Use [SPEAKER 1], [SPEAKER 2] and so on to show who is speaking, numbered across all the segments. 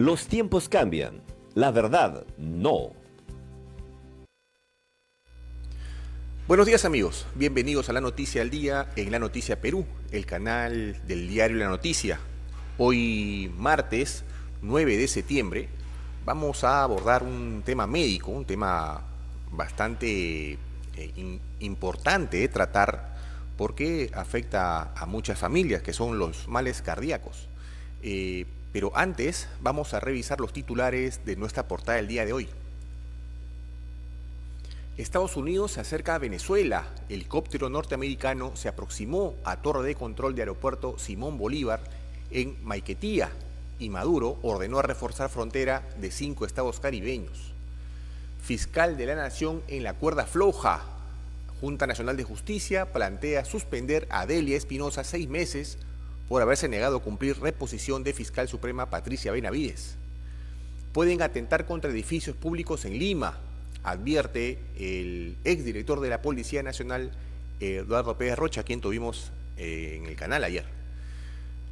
[SPEAKER 1] Los tiempos cambian, la verdad no.
[SPEAKER 2] Buenos días amigos, bienvenidos a La Noticia del Día en La Noticia Perú, el canal del diario La Noticia. Hoy martes 9 de septiembre vamos a abordar un tema médico, un tema bastante importante de tratar porque afecta a muchas familias, que son los males cardíacos. Pero antes vamos a revisar los titulares de nuestra portada del día de hoy. Estados Unidos se acerca a Venezuela. Helicóptero norteamericano se aproximó a torre de control de aeropuerto Simón Bolívar en Maiquetía y Maduro ordenó a reforzar frontera de 5 estados caribeños. Fiscal de la Nación en la cuerda floja. Junta Nacional de Justicia plantea suspender a Delia Espinosa 6 meses por haberse negado a cumplir reposición de fiscal suprema Patricia Benavides. Pueden atentar contra edificios públicos en Lima, advierte el exdirector de la Policía Nacional, Eduardo Pérez Rocha, a quien tuvimos en el canal ayer.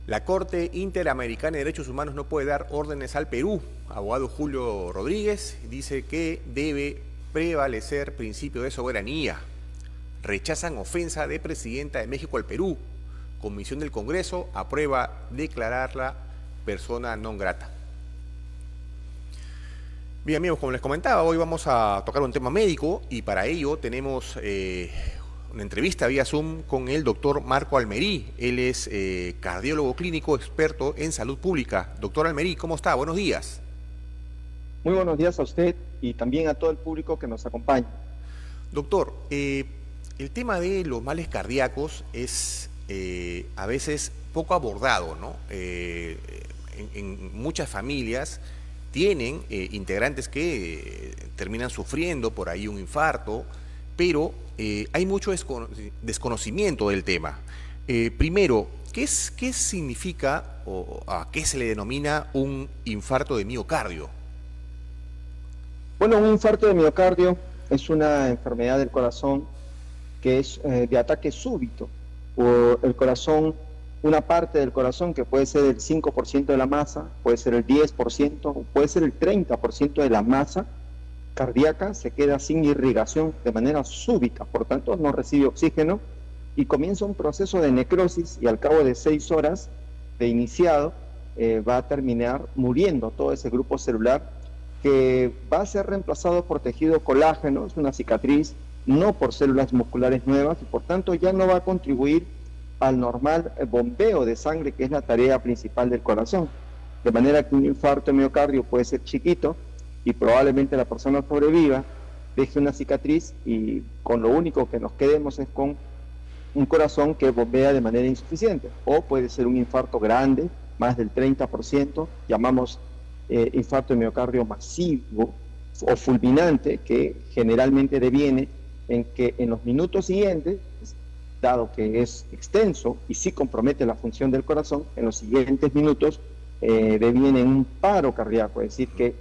[SPEAKER 2] La Corte Interamericana de Derechos Humanos no puede dar órdenes al Perú. Abogado Julio Rodríguez dice que debe prevalecer principio de soberanía. Rechazan ofensa de presidenta de México al Perú. Comisión del Congreso aprueba declararla persona non grata. Bien amigos, como les comentaba, hoy vamos a tocar un tema médico y para ello tenemos una entrevista vía Zoom con el doctor Marco Almerí. Él es cardiólogo clínico experto en salud pública. Doctor Almerí, ¿cómo está? Buenos días.
[SPEAKER 3] Muy buenos días a usted y también a todo el público que nos acompaña.
[SPEAKER 2] Doctor, el tema de los males cardíacos es a veces poco abordado, ¿no? En muchas familias tienen integrantes que terminan sufriendo por ahí un infarto, pero hay mucho desconocimiento del tema. Primero, ¿qué significa o a qué se le denomina un infarto de miocardio?
[SPEAKER 3] Bueno, un infarto de miocardio es una enfermedad del corazón que es de ataque súbito, o el corazón, una parte del corazón que puede ser el 5% de la masa, puede ser el 10%, o puede ser el 30% de la masa cardíaca, se queda sin irrigación de manera súbita, por tanto no recibe oxígeno y comienza un proceso de necrosis y al cabo de 6 horas de iniciado va a terminar muriendo todo ese grupo celular que va a ser reemplazado por tejido colágeno, es una cicatriz, no por células musculares nuevas y por tanto ya no va a contribuir al normal bombeo de sangre, que es la tarea principal del corazón. De manera que un infarto de miocardio puede ser chiquito y probablemente la persona sobreviva, deje una cicatriz y con lo único que nos quedemos es con un corazón que bombea de manera insuficiente. O puede ser un infarto grande, más del 30%, llamamos infarto de miocardio masivo o fulminante, que generalmente deviene en que en los minutos siguientes, dado que es extenso y sí compromete la función del corazón, en los siguientes minutos deviene en un paro cardíaco, es decir, que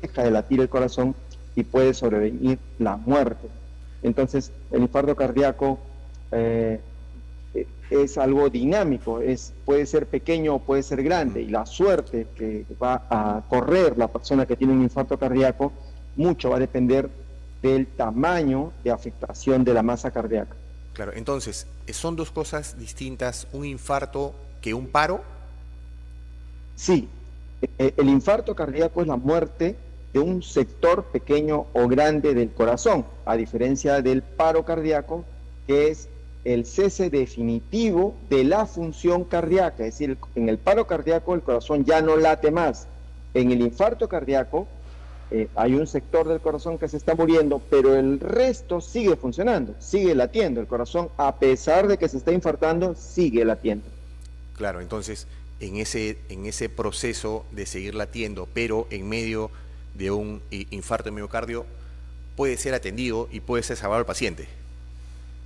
[SPEAKER 3] deja de latir el corazón y puede sobrevenir la muerte. Entonces, el infarto cardíaco es algo dinámico, puede ser pequeño o puede ser grande, y la suerte que va a correr la persona que tiene un infarto cardíaco, mucho va a depender del tamaño de afectación de la masa cardíaca.
[SPEAKER 2] Claro, entonces, ¿son dos cosas distintas un infarto que un paro?
[SPEAKER 3] Sí, el infarto cardíaco es la muerte de un sector pequeño o grande del corazón, a diferencia del paro cardíaco, que es el cese definitivo de la función cardíaca, es decir, en el paro cardíaco el corazón ya no late más. En el infarto cardíaco hay un sector del corazón que se está muriendo, pero el resto sigue funcionando, sigue latiendo. El corazón, a pesar de que se está infartando, sigue latiendo.
[SPEAKER 2] Claro, entonces, en ese proceso de seguir latiendo, pero en medio de un infarto de miocardio, puede ser atendido y puede ser salvado al paciente.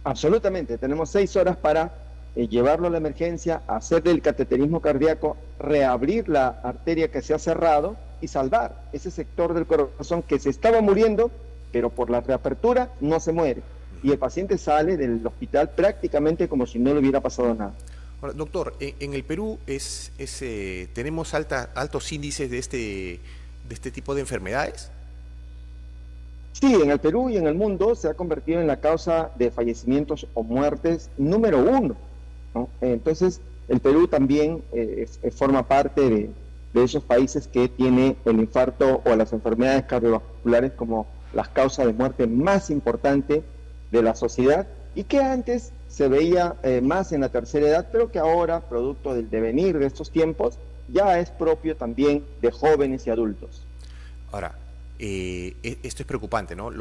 [SPEAKER 3] Absolutamente, tenemos 6 horas para llevarlo a la emergencia, hacerle el cateterismo cardíaco, reabrir la arteria que se ha cerrado y salvar ese sector del corazón que se estaba muriendo, pero por la reapertura no se muere. Y el paciente sale del hospital prácticamente como si no le hubiera pasado nada.
[SPEAKER 2] Ahora, doctor, en el Perú tenemos altos índices de este tipo de enfermedades.
[SPEAKER 3] Sí, en el Perú y en el mundo se ha convertido en la causa de fallecimientos o muertes número uno, ¿no? Entonces, el Perú también forma parte de esos países que tiene el infarto o las enfermedades cardiovasculares como las causas de muerte más importantes de la sociedad y que antes se veía más en la tercera edad, pero que ahora, producto del devenir de estos tiempos, ya es propio también de jóvenes y adultos.
[SPEAKER 2] Ahora, esto es preocupante, ¿no?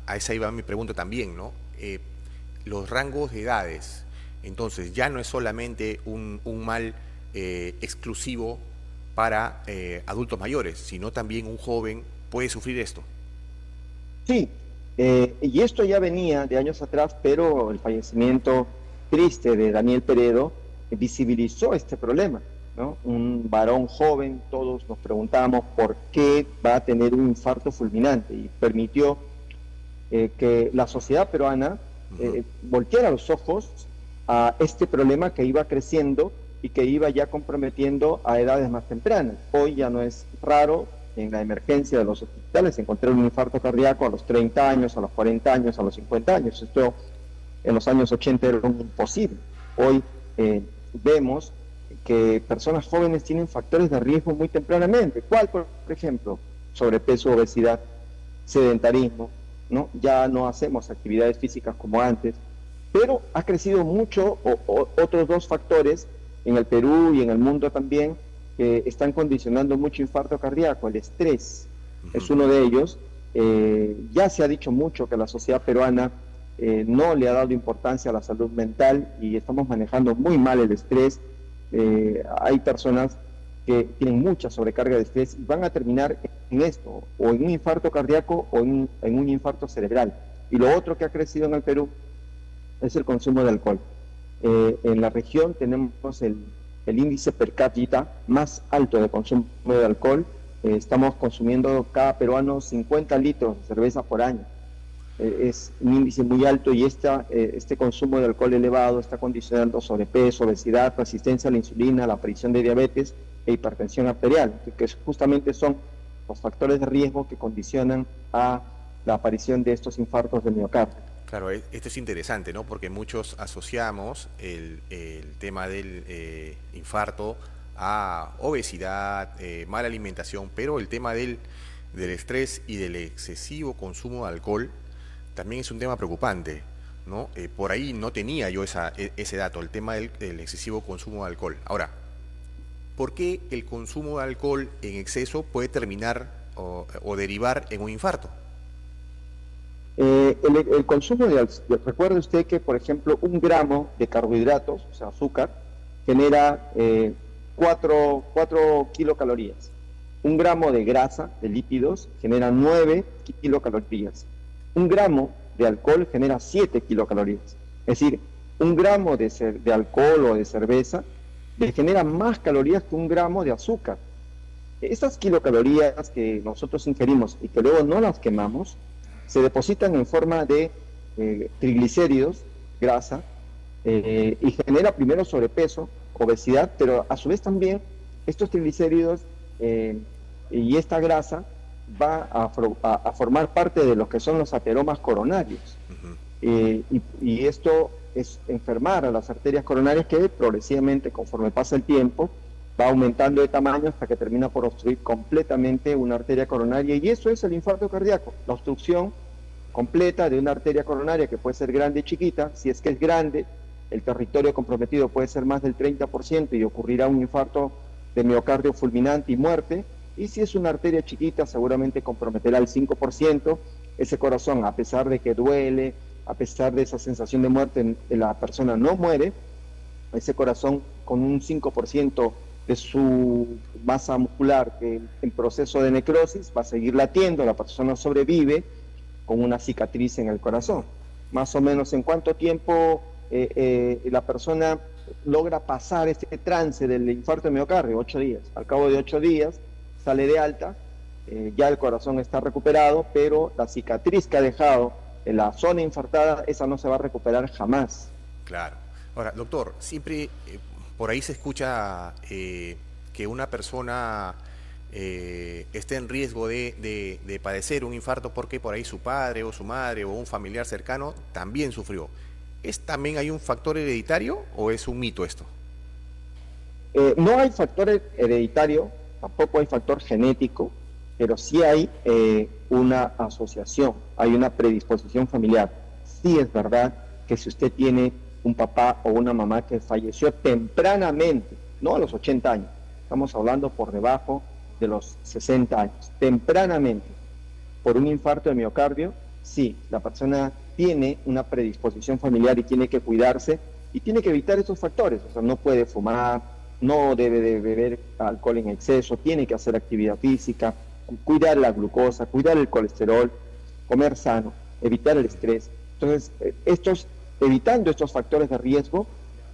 [SPEAKER 2] A esa iba mi pregunta también, ¿no? Los rangos de edades, entonces ya no es solamente un mal exclusivo para adultos mayores, sino también un joven puede sufrir esto.
[SPEAKER 3] Sí, y esto ya venía de años atrás, pero el fallecimiento triste de Daniel Peredo visibilizó este problema, ¿no? Un varón joven, todos nos preguntamos por qué va a tener un infarto fulminante y permitió que la sociedad peruana volteara los ojos a este problema que iba creciendo y que iba ya comprometiendo a edades más tempranas. Hoy ya no es raro en la emergencia de los hospitales encontrar un infarto cardíaco a los 30 años, a los 40 años, a los 50 años. Esto en los años 80 era imposible. Hoy vemos que personas jóvenes tienen factores de riesgo muy tempranamente. ¿Cuál, por ejemplo? Sobrepeso, obesidad, sedentarismo, ¿no? Ya no hacemos actividades físicas como antes, pero ha crecido mucho otros dos factores en el Perú y en el mundo también que están condicionando mucho infarto cardíaco. El estrés es uno de ellos. Ya se ha dicho mucho que la sociedad peruana no le ha dado importancia a la salud mental y estamos manejando muy mal el estrés. Hay personas que tienen mucha sobrecarga de estrés y van a terminar en esto, o en un infarto cardíaco o en un infarto cerebral. Y lo otro que ha crecido en el Perú es el consumo de alcohol. En la región tenemos el índice per cápita más alto de consumo de alcohol. Estamos consumiendo cada peruano 50 litros de cerveza por año. Es un índice muy alto y este consumo de alcohol elevado está condicionando sobrepeso, obesidad, resistencia a la insulina, la aparición de diabetes e hipertensión arterial, que justamente son los factores de riesgo que condicionan a la aparición de estos infartos de miocardio.
[SPEAKER 2] Claro, esto es interesante, ¿no? Porque muchos asociamos el tema del infarto a obesidad, mala alimentación, pero el tema del estrés y del excesivo consumo de alcohol también es un tema preocupante, ¿no? Por ahí no tenía yo ese dato, el tema del excesivo consumo de alcohol. Ahora, ¿por qué el consumo de alcohol en exceso puede terminar o derivar en un infarto?
[SPEAKER 3] El consumo recuerde usted que, por ejemplo, 1 gramo de carbohidratos, o sea, azúcar, genera 4 kilocalorías. 1 gramo de grasa, de lípidos, genera 9 kilocalorías. 1 gramo de alcohol genera 7 kilocalorías. Es decir, 1 gramo de alcohol o de cerveza le genera más calorías que 1 gramo de azúcar. Esas kilocalorías que nosotros ingerimos y que luego no las quemamos, se depositan en forma de triglicéridos, grasa, y genera primero sobrepeso, obesidad, pero a su vez también estos triglicéridos y esta grasa va a formar parte de lo que son los ateromas coronarios. Y esto es enfermar a las arterias coronarias que progresivamente, conforme pasa el tiempo, va aumentando de tamaño hasta que termina por obstruir completamente una arteria coronaria, y eso es el infarto cardíaco, la obstrucción completa de una arteria coronaria que puede ser grande y chiquita. Si es que es grande, el territorio comprometido puede ser más del 30% y ocurrirá un infarto de miocardio fulminante y muerte, y si es una arteria chiquita seguramente comprometerá el 5%. Ese corazón, a pesar de que duele, a pesar de esa sensación de muerte, la persona no muere. Ese corazón con un 5% de su masa muscular en proceso de necrosis va a seguir latiendo, la persona sobrevive con una cicatriz en el corazón. Más o menos, ¿en cuánto tiempo la persona logra pasar este trance del infarto de miocardio? 8 días. Al cabo de 8 días sale de alta, ya el corazón está recuperado, pero la cicatriz que ha dejado en la zona infartada, esa no se va a recuperar jamás.
[SPEAKER 2] Claro. Ahora, doctor, siempre Por ahí se escucha que una persona esté en riesgo de padecer un infarto porque por ahí su padre o su madre o un familiar cercano también sufrió. ¿También hay un factor hereditario o es un mito esto?
[SPEAKER 3] No hay factor hereditario, tampoco hay factor genético, pero sí hay una asociación, hay una predisposición familiar. Sí es verdad que si usted tiene un papá o una mamá que falleció tempranamente, no a los 80 años, estamos hablando por debajo de los 60 años, tempranamente, por un infarto de miocardio, sí, la persona tiene una predisposición familiar y tiene que cuidarse y tiene que evitar esos factores, o sea, no puede fumar, no debe de beber alcohol en exceso, tiene que hacer actividad física, cuidar la glucosa, cuidar el colesterol, comer sano, evitar el estrés. Entonces, evitando estos factores de riesgo,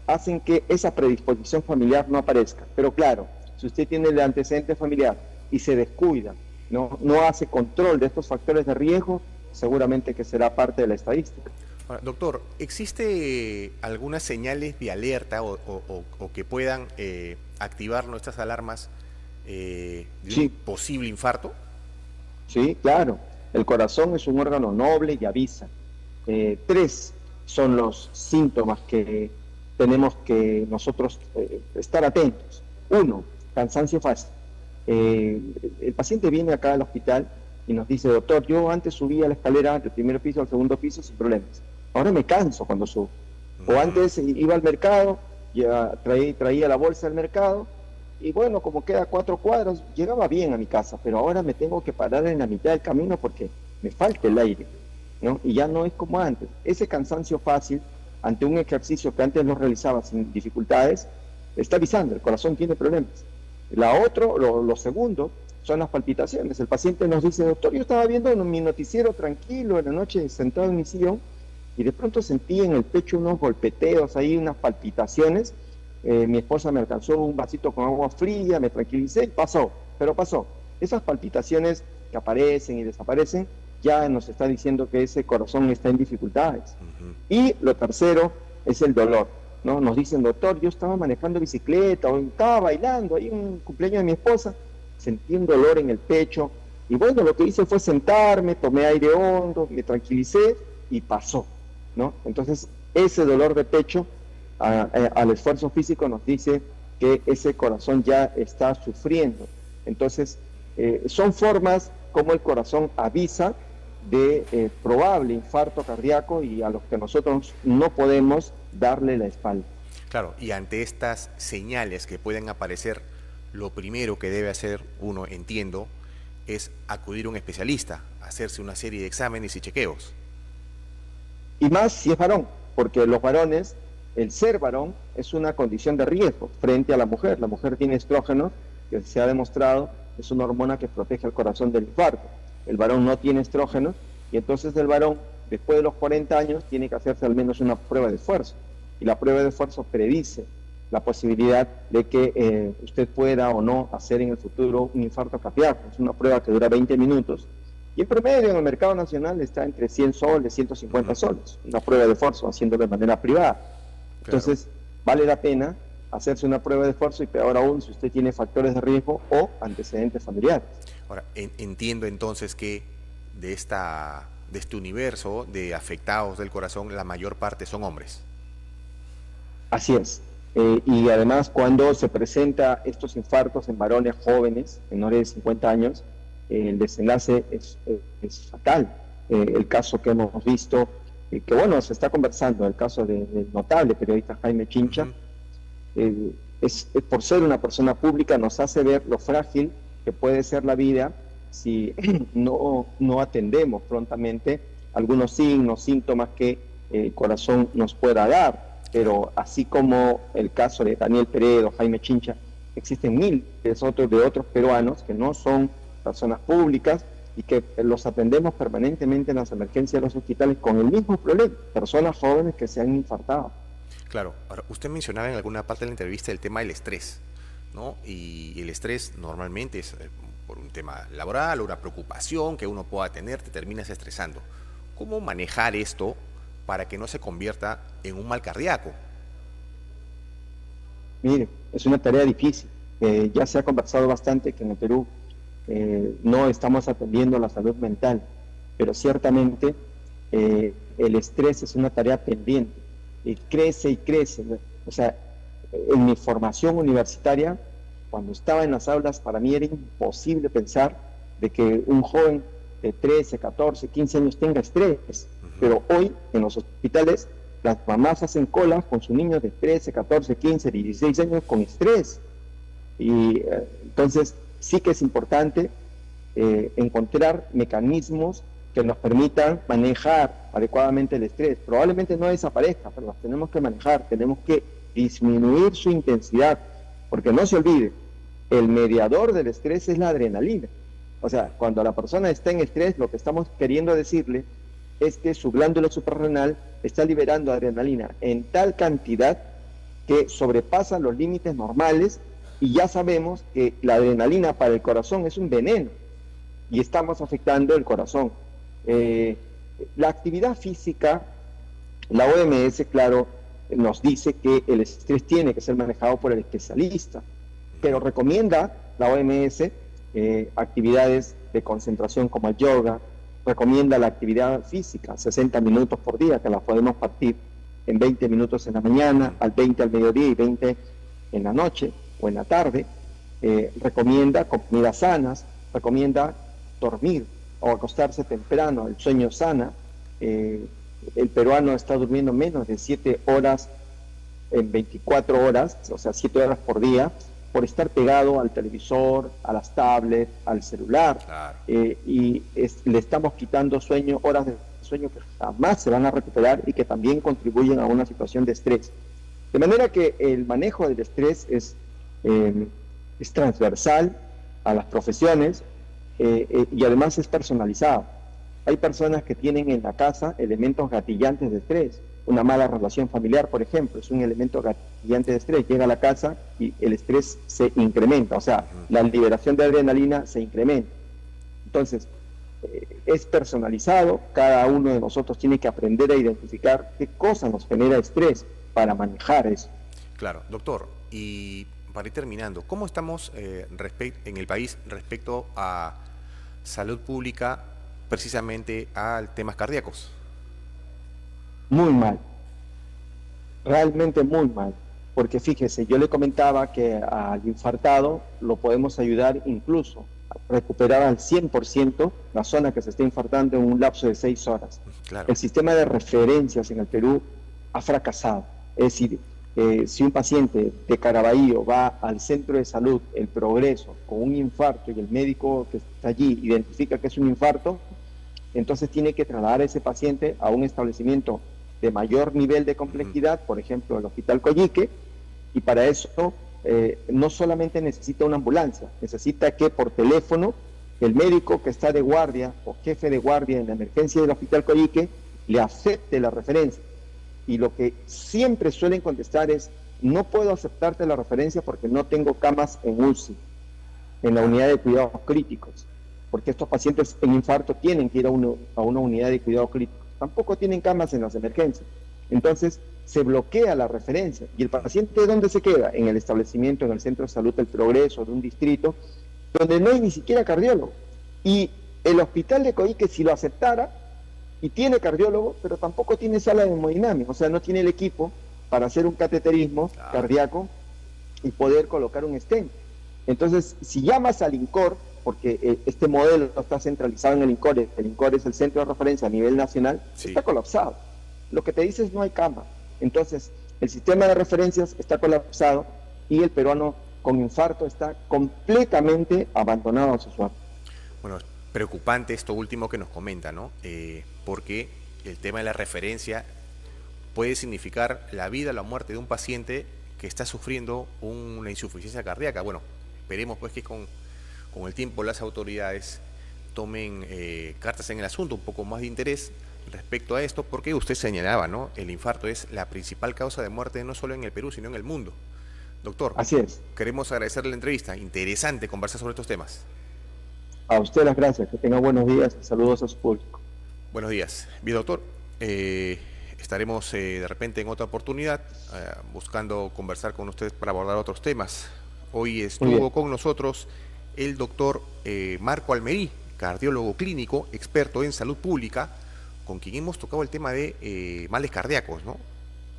[SPEAKER 3] hacen que esa predisposición familiar no aparezca. Pero claro, si usted tiene el antecedente familiar y se descuida, no hace control de estos factores de riesgo, seguramente que será parte de la estadística.
[SPEAKER 2] Ahora, doctor, ¿existe algunas señales de alerta o que puedan activar nuestras alarmas de un posible infarto?
[SPEAKER 3] Sí, claro. El corazón es un órgano noble y avisa. 3 son los síntomas que tenemos que nosotros estar atentos. 1, cansancio fácil. El paciente viene acá al hospital y nos dice: doctor, yo antes subía la escalera del primer piso al segundo piso sin problemas. Ahora me canso cuando subo. O antes iba al mercado, traía la bolsa del mercado y bueno, como queda 4 cuadras, llegaba bien a mi casa, pero ahora me tengo que parar en la mitad del camino porque me falta el aire, ¿no? Y ya no es como antes. Ese cansancio fácil ante un ejercicio que antes lo realizaba sin dificultades, está avisando, el corazón tiene problemas. Lo segundo son las palpitaciones. El paciente nos dice: doctor, yo estaba viendo mi noticiero tranquilo en la noche sentado en mi sillón y de pronto sentí en el pecho unos golpeteos, ahí unas palpitaciones. Mi esposa me alcanzó un vasito con agua fría, me tranquilicé y pasó, pero pasó. Esas palpitaciones que aparecen y desaparecen ya nos está diciendo que ese corazón está en dificultades. Y lo tercero es el dolor, ¿no? Nos dicen: doctor, yo estaba manejando bicicleta o estaba bailando ahí en un cumpleaños de mi esposa, sentí un dolor en el pecho y bueno, lo que hice fue sentarme, tomé aire hondo, me tranquilicé y pasó, ¿no? Entonces ese dolor de pecho al esfuerzo físico nos dice que ese corazón ya está sufriendo. Entonces son formas como el corazón avisa de probable infarto cardíaco y a los que nosotros no podemos darle la espalda.
[SPEAKER 2] Claro, y ante estas señales que pueden aparecer, lo primero que debe hacer uno, entiendo, es acudir a un especialista, hacerse una serie de exámenes y chequeos.
[SPEAKER 3] Y más si es varón, porque los varones, el ser varón es una condición de riesgo frente a la mujer. La mujer tiene estrógenos, que se ha demostrado es una hormona que protege al corazón del infarto. El varón no tiene estrógenos y entonces el varón, después de los 40 años, tiene que hacerse al menos una prueba de esfuerzo. Y la prueba de esfuerzo predice la posibilidad de que usted pueda o no hacer en el futuro un infarto cardíaco. Es una prueba que dura 20 minutos y en promedio en el mercado nacional está entre 100 soles, 150 soles, una prueba de esfuerzo haciéndolo de manera privada. Entonces, vale la pena hacerse una prueba de esfuerzo y peor aún si usted tiene factores de riesgo o antecedentes familiares.
[SPEAKER 2] Ahora, entiendo entonces que de este universo de afectados del corazón, la mayor parte son hombres.
[SPEAKER 3] Así es. Y además, cuando se presenta estos infartos en varones jóvenes, menores de 50 años, el desenlace es fatal. El caso que hemos visto, que bueno, se está conversando, el caso del notable periodista Jaime Chincha, por ser una persona pública nos hace ver lo frágil que puede ser la vida si no atendemos prontamente algunos signos, síntomas que el corazón nos pueda dar. Pero así como el caso de Daniel Peredo, Jaime Chincha, existen miles de otros peruanos que no son personas públicas y que los atendemos permanentemente en las emergencias de los hospitales con el mismo problema, personas jóvenes que se han infartado.
[SPEAKER 2] Claro. Ahora, usted mencionaba en alguna parte de la entrevista el tema del estrés, ¿no? Y el estrés normalmente es por un tema laboral o una preocupación que uno pueda tener, te terminas estresando. ¿Cómo manejar esto para que no se convierta en un mal cardíaco?
[SPEAKER 3] Mire, es una tarea difícil. Ya se ha conversado bastante que en el Perú no estamos atendiendo la salud mental, pero ciertamente el estrés es una tarea pendiente y crece y crece. O sea, en mi formación universitaria, cuando estaba en las aulas, para mí era imposible pensar de que un joven de 13, 14, 15 años tenga estrés. Pero hoy en los hospitales las mamás hacen colas con sus niños de 13, 14, 15, 16 años con estrés. Y entonces sí que es importante encontrar mecanismos que nos permitan manejar adecuadamente el estrés. Probablemente no desaparezca, pero los tenemos que manejar, tenemos que disminuir su intensidad, porque no se olvide, el mediador del estrés es la adrenalina. O sea, cuando la persona está en estrés, lo que estamos queriendo decirle es que su glándula suprarrenal está liberando adrenalina en tal cantidad que sobrepasa los límites normales, y ya sabemos que la adrenalina para el corazón es un veneno y estamos afectando el corazón. La actividad física, la OMS, claro, nos dice que el estrés tiene que ser manejado por el especialista, pero recomienda la OMS actividades de concentración como el yoga, recomienda la actividad física, 60 minutos por día, que la podemos partir en 20 minutos en la mañana, al 20 al mediodía y 20 en la noche o en la tarde. Recomienda comidas sanas, recomienda dormir o acostarse temprano, el sueño sana. El peruano está durmiendo menos de 7 horas en 24 horas, o sea, 7 horas por día, por estar pegado al televisor, a las tablets, al celular.
[SPEAKER 2] Claro.
[SPEAKER 3] Le estamos quitando sueño, horas de sueño que jamás se van a recuperar y que también contribuyen a una situación de estrés. De manera que el manejo del estrés es transversal a las profesiones y además es personalizado. Hay personas que tienen en la casa elementos gatillantes de estrés. Una mala relación familiar, por ejemplo, es un elemento gatillante de estrés. Llega a la casa y el estrés se incrementa, o sea, la liberación de adrenalina se incrementa. Entonces, es personalizado, cada uno de nosotros tiene que aprender a identificar qué cosa nos genera estrés para manejar eso.
[SPEAKER 2] Claro, doctor, y para ir terminando, ¿cómo estamos en el país respecto a salud pública, precisamente a temas cardíacos?
[SPEAKER 3] Muy mal, realmente muy mal, porque fíjese, yo le comentaba que al infartado lo podemos ayudar incluso a recuperar al 100% la zona que se está infartando en un lapso de 6 horas.
[SPEAKER 2] Claro.
[SPEAKER 3] El sistema de referencias en el Perú ha fracasado, es decir, si un paciente de Caraballo va al centro de salud, El Progreso, con un infarto y el médico que está allí identifica que es un infarto, entonces tiene que trasladar a ese paciente a un establecimiento de mayor nivel de complejidad, por ejemplo el Hospital Coyique, y para eso no solamente necesita una ambulancia, necesita que por teléfono el médico que está de guardia o jefe de guardia en la emergencia del Hospital Coyique le acepte la referencia. Y lo que siempre suelen contestar es: no puedo aceptarte la referencia porque no tengo camas en UCI, en la unidad de cuidados críticos, porque estos pacientes en infarto tienen que ir a una unidad de cuidados críticos. Tampoco tienen camas en las emergencias. Entonces se bloquea la referencia. ¿Y el paciente dónde se queda? En el establecimiento, en el centro de salud del Progreso, de un distrito, donde no hay ni siquiera cardiólogo. Y el hospital de Coique, si lo aceptara, y tiene cardiólogo, pero tampoco tiene sala de hemodinámica, o sea, no tiene el equipo para hacer un cateterismo cardíaco y poder colocar un stent. Entonces, si llamas al INCOR, porque este modelo está centralizado en el INCOR es el centro de referencia a nivel nacional, sí, está colapsado. Lo que te dice es: no hay cama. Entonces, el sistema de referencias está colapsado y el peruano con infarto está completamente abandonado a su suerte.
[SPEAKER 2] Bueno, es preocupante esto último que nos comenta, ¿no? Porque el tema de la referencia puede significar la vida o la muerte de un paciente que está sufriendo una insuficiencia cardíaca. Bueno, esperemos pues que con el tiempo las autoridades tomen cartas en el asunto, un poco más de interés respecto a esto, porque usted señalaba, ¿no? El infarto es la principal causa de muerte no solo en el Perú, sino en el mundo. Doctor,
[SPEAKER 3] así es.
[SPEAKER 2] Queremos agradecerle la entrevista. Interesante conversar sobre estos temas.
[SPEAKER 3] A usted las gracias. Que tenga buenos días y saludos a su público.
[SPEAKER 2] Buenos días. Bien, doctor. Estaremos de repente en otra oportunidad buscando conversar con ustedes para abordar otros temas. Hoy estuvo con nosotros el doctor Marco Almerí, cardiólogo clínico, experto en salud pública, con quien hemos tocado el tema de males cardíacos, ¿no?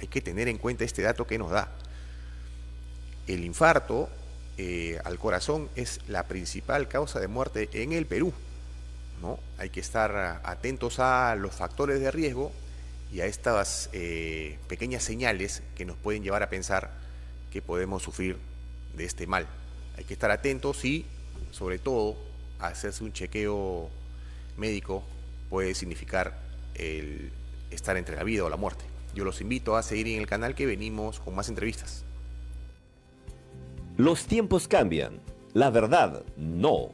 [SPEAKER 2] Hay que tener en cuenta este dato que nos da. El infarto al corazón es la principal causa de muerte en el Perú, ¿no? Hay que estar atentos a los factores de riesgo y a estas pequeñas señales que nos pueden llevar a pensar que podemos sufrir de este mal. Hay que estar atentos y, sobre todo, hacerse un chequeo médico puede significar el estar entre la vida o la muerte. Yo los invito a seguir en el canal, que venimos con más entrevistas.
[SPEAKER 1] Los tiempos cambian. La verdad, no.